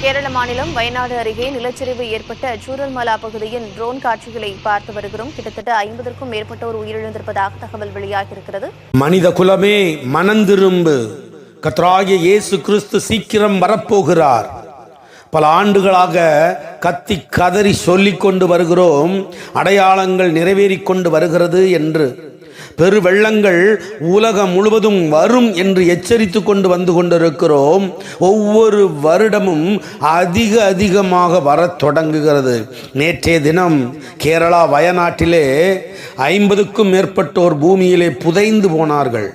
கேரள மாநிலம் வயநாடு அருகே நிலச்சரிவு ஏற்பட்ட சூரல்மலா பகுதியின் ட்ரோன் காட்சிகளை பார்த்து வருகிறோம். கிட்டத்தட்ட 50க்கும் மேற்பட்டோர் உயிரிழந்திருப்பதாக தகவல் வெளியாகியிருக்கிறது. மனித குலமே மனந்திரும்பு, கர்த்தராகிய இயேசு கிறிஸ்து சீக்கிரம் வரப்போகிறார். பல ஆண்டுகளாக கத்தி கதறி சொல்லிக் கொண்டு வருகிறோம், அடையாளங்கள் நிறைவேறிக்கொண்டு வருகிறது என்று. பெரு வெள்ளங்கள் உலகம் முழுவதும் வரும் என்று எச்சரித்து கொண்டு வந்து கொண்டிருக்கிறோம். ஒவ்வொரு வருடமும் அதிகமாக வரத் தொடங்குகிறது. நேற்றைய தினம் கேரளா வயநாட்டிலே 50க்கும் மேற்பட்டோர் பூமியிலே புதைந்து போனார்கள்.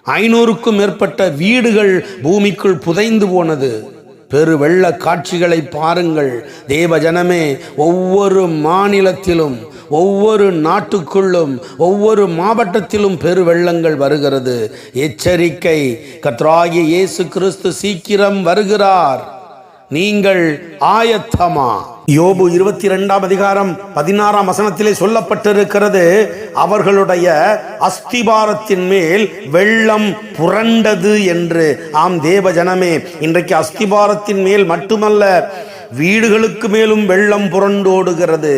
500க்கும் மேற்பட்ட வீடுகள் பூமிக்குள் புதைந்து போனது. பெரு வெள்ள காட்சிகளை பாருங்கள் தேவ ஜனமே. ஒவ்வொரு மாநிலத்திலும், ஒவ்வொரு நாட்டுக்குள்ளும், ஒவ்வொரு மாவட்டத்திலும் பெரு வெள்ளங்கள் வருகிறது. எச்சரிக்கை, கர்த்தராகிய இயேசு கிறிஸ்து சீக்கிரம் வருகிறார். நீங்கள் ஆயத்தமா? யோபு 22ஆம் அதிகாரம் 16ஆம் வசனத்திலே சொல்லப்பட்டிருக்கிறது, அவர்களுடைய அஸ்திபாரத்தின் மேல் வெள்ளம் புரண்டது என்று. ஆம் தேவ ஜனமே, இன்றைக்கு அஸ்திபாரத்தின் மேல் மட்டுமல்ல, வீடுகளுக்கு மேலும் வெள்ளம் புரண்டோடுகிறது.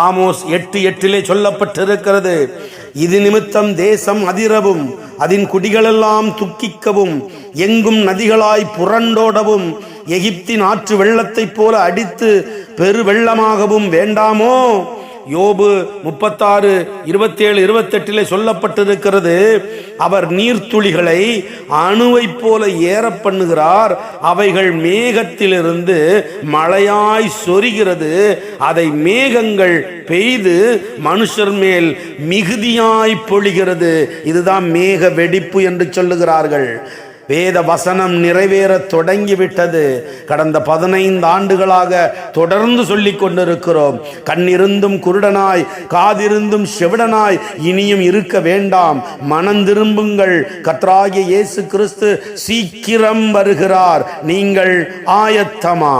ஆமோஸ் 8:8 சொல்லப்பட்டிருக்கிறது, இது நிமித்தம் தேசம் அதிரவும், அதன் குடிகளெல்லாம் துக்கிக்கவும், எங்கும் நதிகளாய் புரண்டோடவும், எகிப்தின் ஆற்று வெள்ளத்தைப் போல அடித்து பெரு வெள்ளமாகவும் வேண்டாமோ? யோபு 36:27-28 சொல்லப்பட்டிருக்கிறது, அவர் நீர்த்துளிகளை அணுவை போல ஏற பண்ணுகிறார், அவைகள் மேகத்திலிருந்து மழையாய் சொரிகிறது, அதை மேகங்கள் பெய்து மனுஷர் மேல் மிகுதியாய் பொழிகிறது. இதுதான் மேக வெடிப்பு என்று சொல்லுகிறார்கள். வேத வசனம் நிறைவேற தொடங்கிவிட்டது. கடந்த 15 ஆண்டுகளாக தொடர்ந்து சொல்லிக் கொண்டிருக்கிறோம். கண்ணிருந்தும் குருடனாய், காதிருந்தும் செவிடனாய் இனியும் இருக்க வேண்டாம். மனம் திரும்புங்கள், கர்த்தராகிய இயேசு கிறிஸ்து சீக்கிரம் வருகிறார். நீங்கள் ஆயத்தமா?